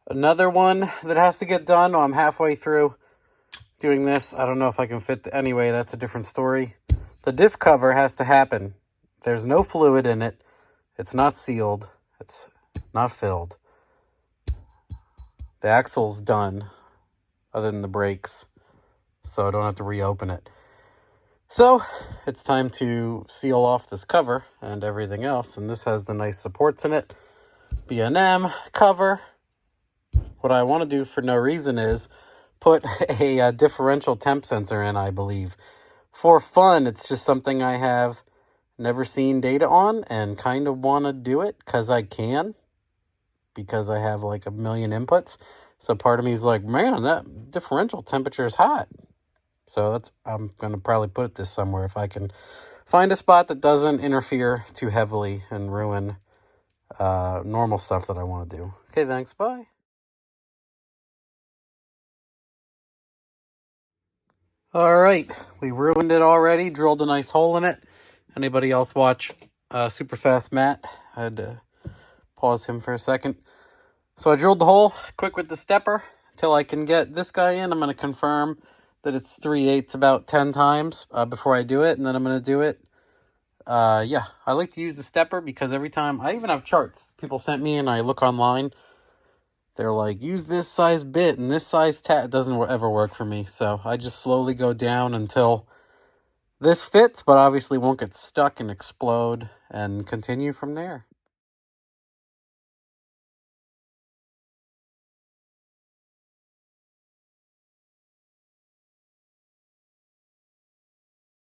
Another one that has to get done. I'm halfway through doing this. I don't know if I can fit anyway, that's a different story. The diff cover has to happen. There's no fluid in it. It's not sealed. It's not filled. The axle's done, other than the brakes, so I don't have to reopen it. So it's time to seal off this cover and everything else, and this has the nice supports in it. B&M cover. What I want to do for no reason is put a differential temp sensor in, I believe. For fun, it's just something I have never seen data on and kind of want to do it because I can, because I have like a million inputs. So part of me is like, man, that differential temperature is hot. So I'm going to probably put this somewhere if I can find a spot that doesn't interfere too heavily and ruin normal stuff that I want to do. Okay, thanks, bye. All right, we ruined it already, drilled a nice hole in it. Anybody else watch Super Fast Matt? I had to pause him for a second. So I drilled the hole quick with the stepper until I can get this guy in. I'm going to confirm that it's 3/8 about 10 times before I do it, and then I'm going to do it. Yeah, I like to use the stepper because every time, I even have charts people sent me and I look online. They're like, use this size bit and this size tat. It doesn't ever work for me. So I just slowly go down until this fits, but obviously won't get stuck and explode, and continue from there.